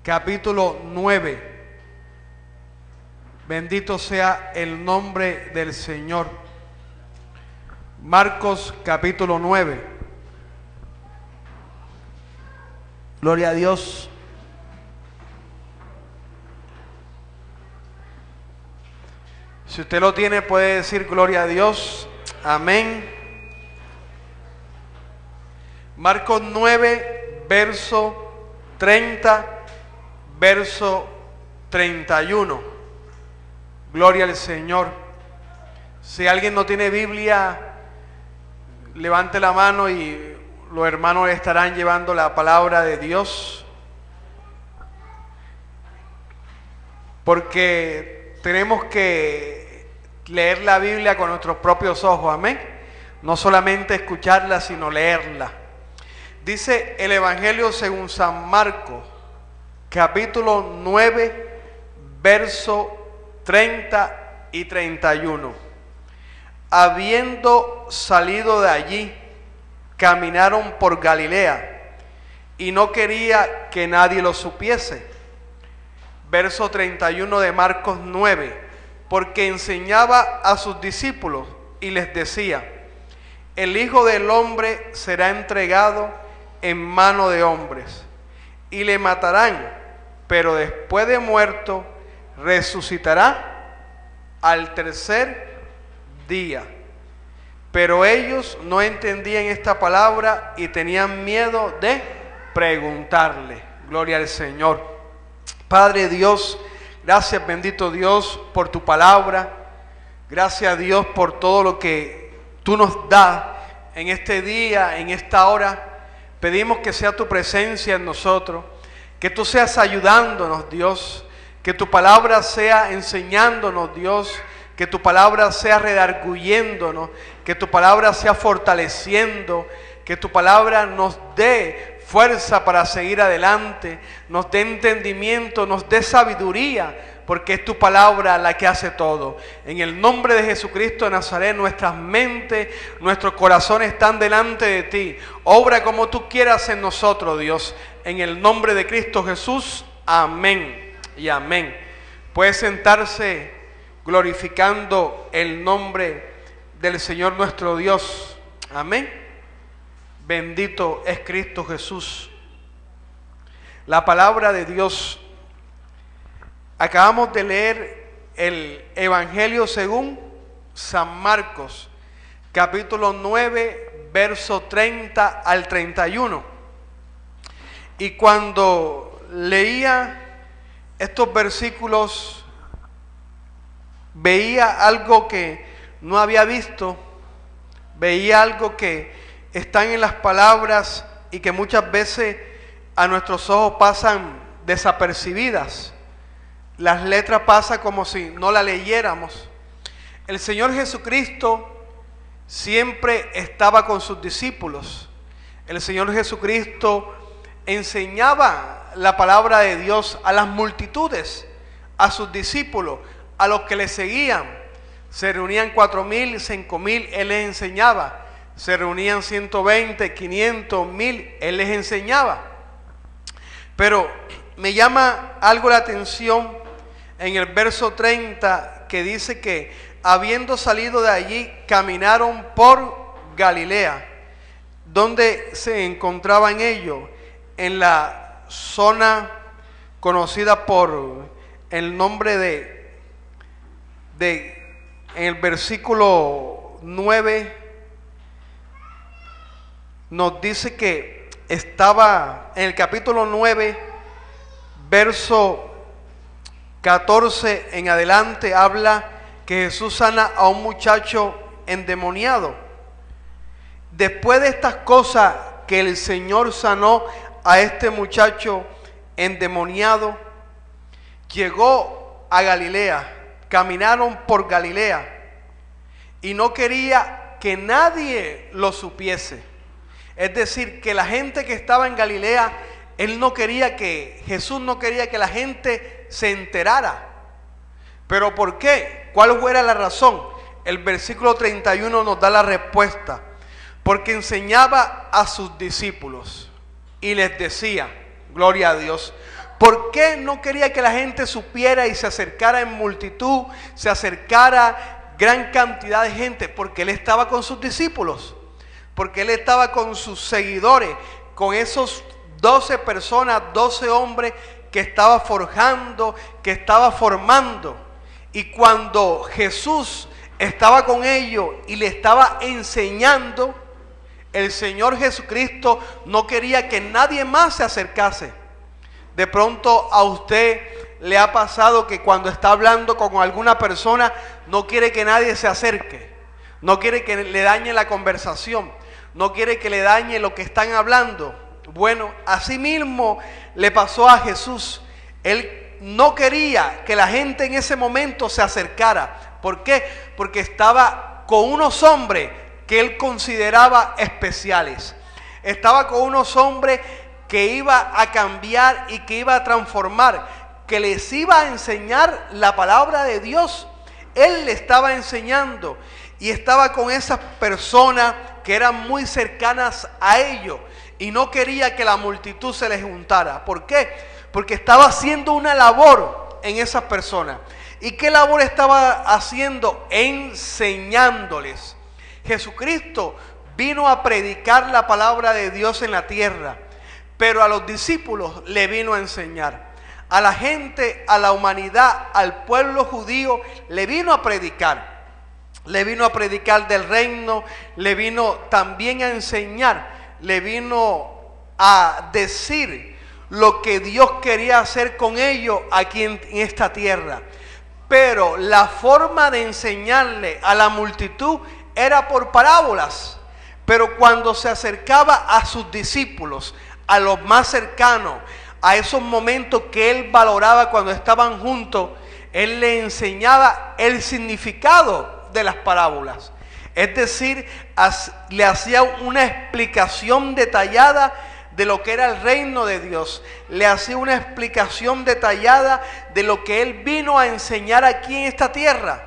capítulo 9. Bendito sea el nombre del Señor. Marcos capítulo 9. Gloria a Dios. Si usted lo tiene, puede decir gloria a Dios. Amén. Marcos 9, verso 30, verso 31. Gloria al Señor. Si alguien no tiene Biblia, levante la mano y los hermanos le estarán llevando la palabra de Dios. Porque tenemos que leer la Biblia con nuestros propios ojos, amén. No solamente escucharla, sino leerla. Dice el Evangelio según San Marcos, capítulo 9, verso 30 y 31. Habiendo salido de allí, caminaron por Galilea, y no quería que nadie lo supiese. Verso 31 de Marcos 9. Porque enseñaba a sus discípulos y les decía: el Hijo del Hombre será entregado en mano de hombres, y le matarán, pero después de muerto resucitará al tercer día. Pero ellos no entendían esta palabra y tenían miedo de preguntarle. Gloria al Señor. Padre Dios, gracias, bendito Dios, por tu palabra. Gracias a Dios por todo lo que tú nos das en este día, en esta hora. Pedimos que sea tu presencia en nosotros, que tú seas ayudándonos, Dios, que tu palabra sea enseñándonos, Dios, que tu palabra sea redarguyéndonos, que tu palabra sea fortaleciendo, que tu palabra nos dé fuerza para seguir adelante, nos dé entendimiento, nos dé sabiduría, porque es tu palabra la que hace todo. En el nombre de Jesucristo de Nazaret, nuestras mentes, nuestros corazones están delante de ti. Obra como tú quieras en nosotros, Dios. En el nombre de Cristo Jesús, amén y amén. Puede sentarse glorificando el nombre del Señor nuestro Dios. Amén. Bendito es Cristo Jesús. La palabra de Dios. Acabamos de leer el Evangelio según San Marcos, capítulo 9, verso 30 al 31. Y cuando leía estos versículos, veía algo que no había visto, veía algo que están en las palabras y que muchas veces a nuestros ojos pasan desapercibidas. Las letras pasan como si no las leyéramos. El Señor Jesucristo siempre estaba con sus discípulos. El Señor Jesucristo enseñaba la palabra de Dios a las multitudes, a sus discípulos, a los que le seguían. Se reunían 4,000, 5,000, Él les enseñaba. Se reunían 120, 500, 1,000, Él les enseñaba. Pero me llama algo la atención en el verso 30, que dice que habiendo salido de allí, caminaron por Galilea. ¿Dónde se encontraban ellos? En la zona conocida por el nombre en el versículo 9, nos dice que estaba en el capítulo 9, verso 14 en adelante, habla que Jesús sana a un muchacho endemoniado. Después de estas cosas que el Señor sanó a este muchacho endemoniado, llegó a Galilea, caminaron por Galilea y no quería que nadie lo supiese. Es decir, que la gente que estaba en Galilea, Jesús no quería que la gente se enterara. ¿Pero por qué? ¿Cuál fuera la razón? El versículo 31 nos da la respuesta. Porque enseñaba a sus discípulos y les decía, gloria a Dios, ¿Por qué no quería que la gente supiera y se acercara en multitud, se acercara gran cantidad de gente? Porque Él estaba con sus discípulos, porque Él estaba con sus seguidores, con esos 12 personas, 12 hombres que estaba forjando, que estaba formando. Y cuando Jesús estaba con ellos y le estaba enseñando, el Señor Jesucristo no quería que nadie más se acercase. De pronto a usted le ha pasado que cuando está hablando con alguna persona no quiere que nadie se acerque, no quiere que le dañe la conversación, no quiere que le dañe lo que están hablando. Bueno, así mismo le pasó a Jesús. Él no quería que la gente en ese momento se acercara. ¿Por qué? Porque estaba con unos hombres que Él consideraba especiales. Estaba con unos hombres que iba a cambiar y que iba a transformar, que les iba a enseñar la palabra de Dios. Él le estaba enseñando y estaba con esas personas que eran muy cercanas a ellos y no quería que la multitud se les juntara. ¿Por qué? Porque estaba haciendo una labor en esas personas. ¿Y qué labor estaba haciendo? Enseñándoles. Jesucristo vino a predicar la palabra de Dios en la tierra, pero a los discípulos le vino a enseñar. A la gente, a la humanidad, al pueblo judío, le vino a predicar. Le vino a predicar del reino, le vino también a enseñar, le vino a decir lo que Dios quería hacer con ellos aquí en esta tierra. Pero la forma de enseñarle a la multitud era por parábolas. Pero cuando se acercaba a sus discípulos, a los más cercanos, a esos momentos que Él valoraba cuando estaban juntos, Él le enseñaba el significado de las parábolas. Es decir, le hacía una explicación detallada de lo que era el reino de Dios. Le hacía una explicación detallada de lo que Él vino a enseñar aquí en esta tierra.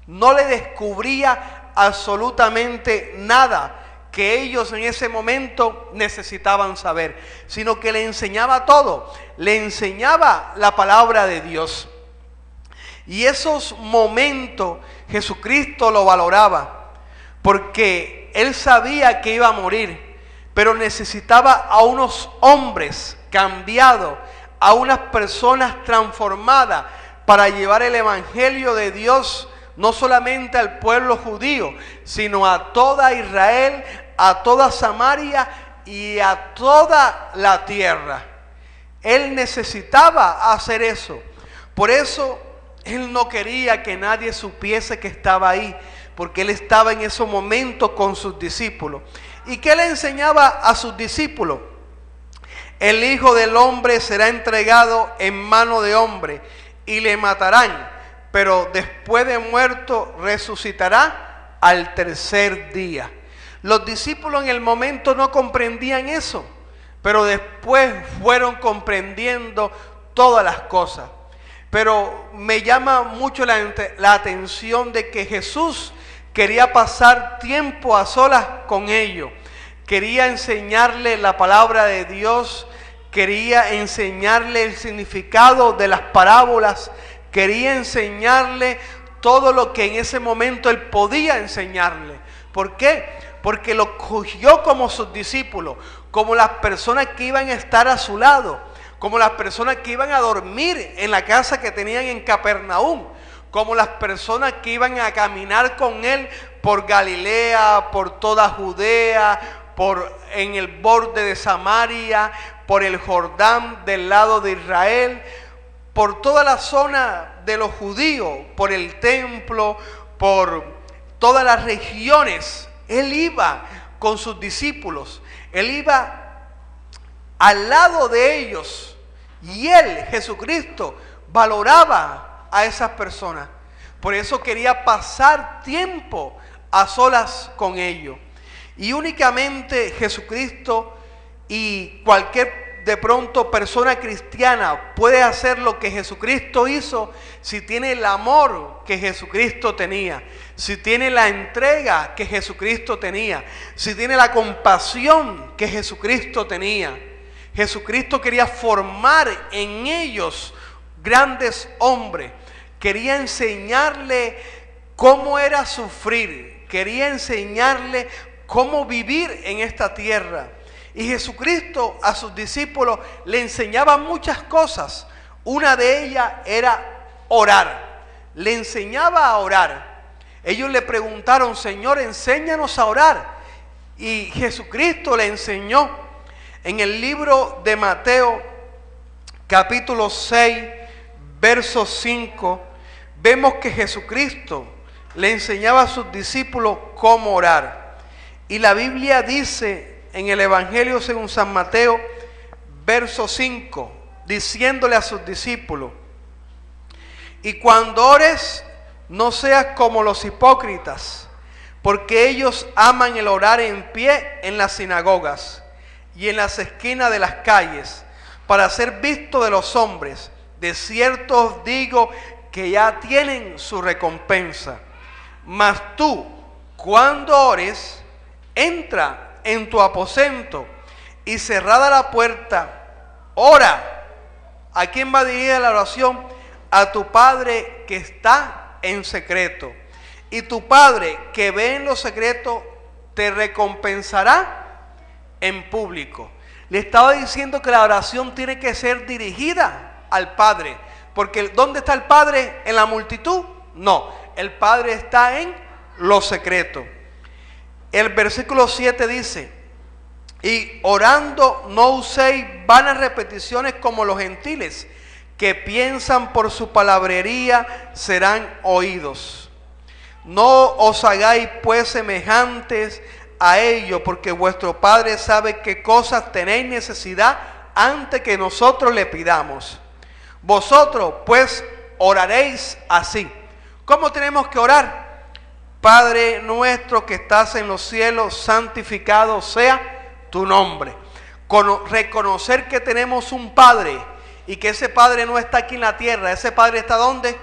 No le descubría absolutamente nada que ellos en ese momento necesitaban saber, sino que le enseñaba todo. Le enseñaba la palabra de Dios. Y esos momentos Jesucristo lo valoraba, porque Él sabía que iba a morir, pero necesitaba a unos hombres cambiados, a unas personas transformadas para llevar el evangelio de Dios no solamente al pueblo judío, sino a toda Israel, a toda Samaria y a toda la tierra. Él necesitaba hacer eso. Por eso Él no quería que nadie supiese que estaba ahí, porque Él estaba en esos momentos con sus discípulos. ¿Y qué le enseñaba a sus discípulos? El Hijo del Hombre será entregado en mano de hombre y le matarán, pero después de muerto resucitará al tercer día. Los discípulos en el momento no comprendían eso, pero después fueron comprendiendo todas las cosas. Pero me llama mucho la atención de que Jesús quería pasar tiempo a solas con ellos. Quería enseñarle la palabra de Dios, quería enseñarle el significado de las parábolas, quería enseñarle todo lo que en ese momento Él podía enseñarle. ¿Por qué? Porque lo cogió como sus discípulos, como las personas que iban a estar a su lado, como las personas que iban a dormir en la casa que tenían en Capernaum, como las personas que iban a caminar con Él por Galilea, por toda Judea, en el borde de Samaria, por el Jordán del lado de Israel, por toda la zona de los judíos, por el templo, por todas las regiones. Él iba con sus discípulos, Él iba al lado de ellos, y Él, Jesucristo, valoraba a esas personas. Por eso quería pasar tiempo a solas con ellos. Y únicamente Jesucristo y cualquier de pronto persona cristiana puede hacer lo que Jesucristo hizo si tiene el amor que Jesucristo tenía, si tiene la entrega que Jesucristo tenía, si tiene la compasión que Jesucristo tenía. Jesucristo quería formar en ellos grandes hombres. Quería enseñarle cómo era sufrir. Quería enseñarle cómo vivir en esta tierra. Y Jesucristo a sus discípulos le enseñaba muchas cosas. Una de ellas era orar. Le enseñaba a orar. Ellos le preguntaron: Señor, enséñanos a orar. Y Jesucristo le enseñó. En el libro de Mateo, capítulo 6, verso 5, vemos que Jesucristo le enseñaba a sus discípulos cómo orar. Y la Biblia dice en el Evangelio según San Mateo, verso 5, diciéndole a sus discípulos: y cuando ores, no seas como los hipócritas, porque ellos aman el orar en pie en las sinagogas y en las esquinas de las calles, para ser visto de los hombres. De cierto os digo que ya tienen su recompensa. Mas tú, cuando ores, entra en tu aposento y cerrada la puerta, ora. ¿A quién va dirigida la oración? A tu Padre que está en secreto. Y tu Padre que ve en lo secreto te recompensará en público. Le estaba diciendo que la oración tiene que ser dirigida al Padre. Porque ¿dónde está el Padre? ¿En la multitud? No, el Padre está en lo secreto. El versículo 7 dice: y orando no uséis vanas repeticiones como los gentiles, que piensan por su palabrería serán oídos. No os hagáis pues semejantes a ellos, porque vuestro Padre sabe qué cosas tenéis necesidad antes que nosotros le pidamos. Vosotros pues oraréis así. ¿Cómo tenemos que orar? Padre nuestro que estás en los cielos, santificado sea tu nombre. Reconocer que tenemos un Padre y que ese Padre no está aquí en la tierra. Ese Padre está ¿dónde?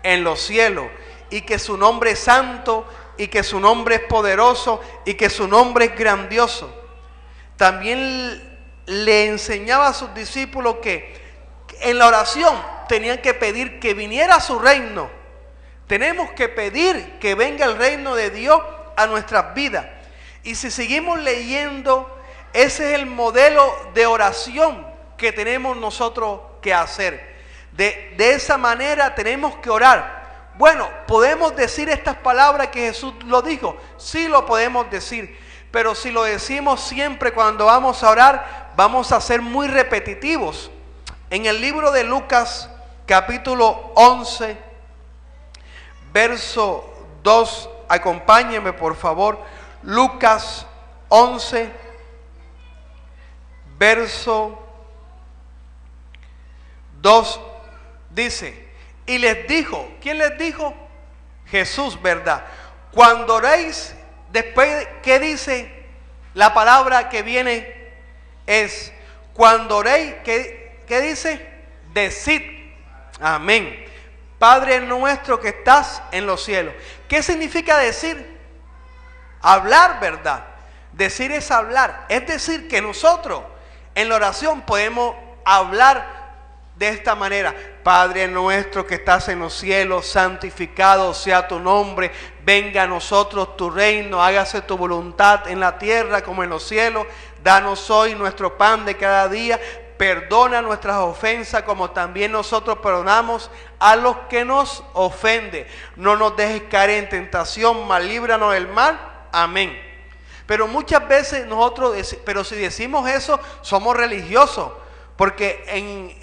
En los cielos. Y que su nombre es santo, y que su nombre es poderoso, y que su nombre es grandioso. También le enseñaba a sus discípulos que en la oración tenían que pedir que viniera su reino. Tenemos que pedir que venga el reino de Dios a nuestras vidas. Y si seguimos leyendo, ese es el modelo de oración que tenemos nosotros que hacer. De esa manera tenemos que orar. Bueno, ¿podemos decir estas palabras que Jesús lo dijo? Sí lo podemos decir, pero si lo decimos siempre cuando vamos a orar, vamos a ser muy repetitivos. En el libro de Lucas, capítulo 11, verso 2, acompáñenme por favor. Lucas 11, verso 2, dice: y les dijo, ¿quién les dijo? Jesús, ¿verdad? Cuando oréis, después, ¿qué dice? La palabra que viene es, cuando oréis, ¿qué dice? Decid, amén. Padre nuestro que estás en los cielos. ¿Qué significa decir? Hablar, ¿verdad? Decir es hablar. Es decir, que nosotros en la oración podemos hablar de esta manera: Padre nuestro que estás en los cielos, santificado sea tu nombre, venga a nosotros tu reino, hágase tu voluntad en la tierra como en los cielos. Danos hoy nuestro pan de cada día, perdona nuestras ofensas como también nosotros perdonamos a los que nos ofenden. No nos dejes caer en tentación, mas líbranos del mal. Amén. Pero muchas veces nosotros, pero si decimos eso, somos religiosos. Porque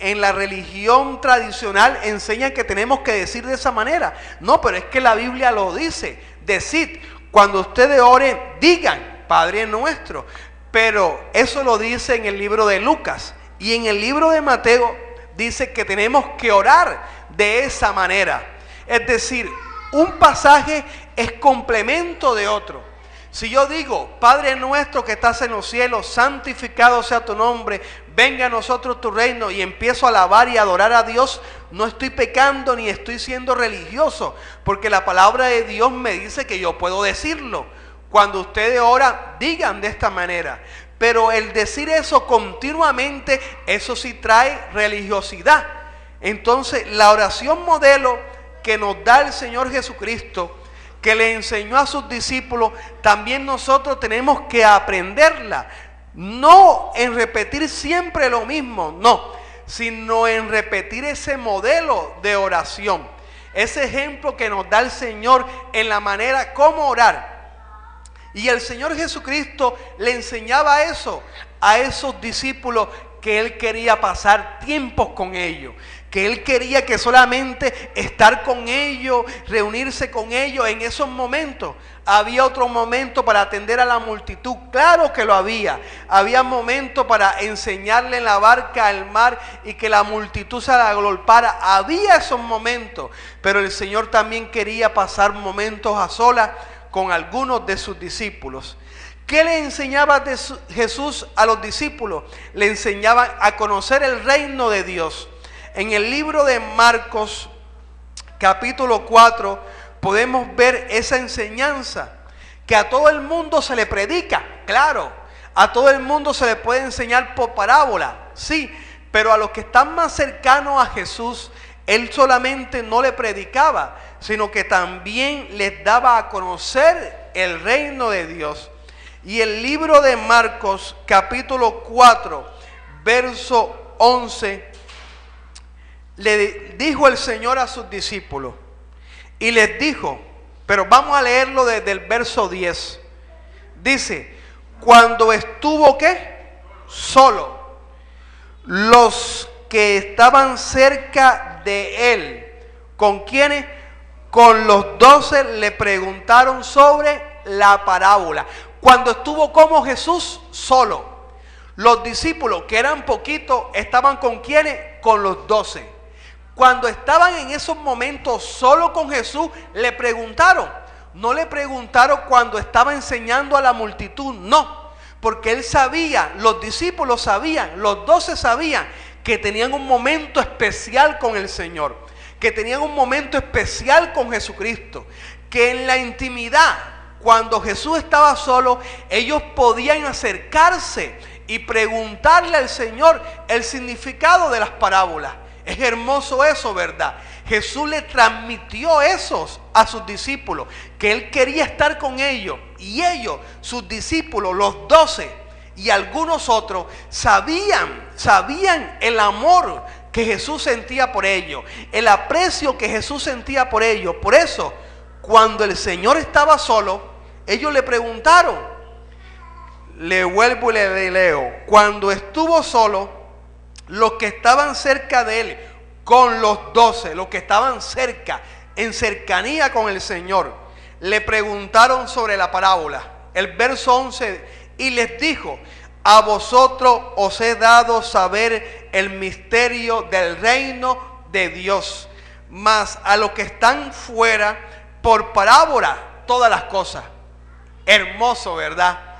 en la religión tradicional enseñan que tenemos que decir de esa manera. No, pero es que la Biblia lo dice. Decid, cuando ustedes oren, digan Padre nuestro. Pero eso lo dice en el libro de Lucas. Y en el libro de Mateo dice que tenemos que orar de esa manera. Es decir, un pasaje es complemento de otro. Si yo digo, Padre nuestro que estás en los cielos, santificado sea tu nombre, venga a nosotros tu reino, y empiezo a alabar y adorar a Dios, no estoy pecando ni estoy siendo religioso, porque la palabra de Dios me dice que yo puedo decirlo. Cuando ustedes oran, digan de esta manera. Pero el decir eso continuamente, eso sí trae religiosidad. Entonces, la oración modelo que nos da el Señor Jesucristo, que le enseñó a sus discípulos, también nosotros tenemos que aprenderla. No en repetir siempre lo mismo, no, sino en repetir ese modelo de oración. Ese ejemplo que nos da el Señor en la manera como orar. Y el Señor Jesucristo le enseñaba eso a esos discípulos, que Él quería pasar tiempos con ellos, que Él quería que solamente estar con ellos, reunirse con ellos en esos momentos. Había otro momento para atender a la multitud, claro que lo había. Había momentos para enseñarle en la barca al mar y que la multitud se agolpara. Había esos momentos, pero el Señor también quería pasar momentos a solas con algunos de sus discípulos. ¿Qué le enseñaba Jesús a los discípulos? Le enseñaba a conocer el reino de Dios. En el libro de Marcos, capítulo 4, podemos ver esa enseñanza, que a todo el mundo se le predica, claro, a todo el mundo se le puede enseñar por parábola, sí, pero a los que están más cercanos a Jesús, Él solamente no le predicaba, sino que también les daba a conocer el reino de Dios. Y el libro de Marcos, capítulo 4, verso 11, le dijo el Señor a sus discípulos, y les dijo, pero vamos a leerlo desde el verso 10. Dice, cuando estuvo, ¿qué? Solo. Los que estaban cerca de Él, ¿con quiénes? Con los 12 le preguntaron sobre la parábola. Cuando estuvo como Jesús solo. Los discípulos, que eran poquitos, estaban con ¿quiénes? Con los 12. Cuando estaban en esos momentos solo con Jesús, le preguntaron. No le preguntaron cuando estaba enseñando a la multitud, no. Porque Él sabía, los discípulos sabían, los 12 sabían que tenían un momento especial con el Señor. Que tenían un momento especial con Jesucristo. Que en la intimidad, cuando Jesús estaba solo, ellos podían acercarse y preguntarle al Señor el significado de las parábolas. Es hermoso eso, ¿verdad? Jesús le transmitió eso a sus discípulos, que Él quería estar con ellos. Y ellos, sus discípulos, los 12 y algunos otros, sabían el amor que Jesús sentía por ellos, el aprecio que Jesús sentía por ellos. Por eso, cuando el Señor estaba solo, ellos le preguntaron, le vuelvo y le leo, cuando estuvo solo, los que estaban cerca de Él, con los 12, los que estaban cerca, en cercanía con el Señor, le preguntaron sobre la parábola. El verso 11, y les dijo, a vosotros os he dado saber el misterio del reino de Dios, mas a los que están fuera, por parábola, todas las cosas. Hermoso, ¿verdad?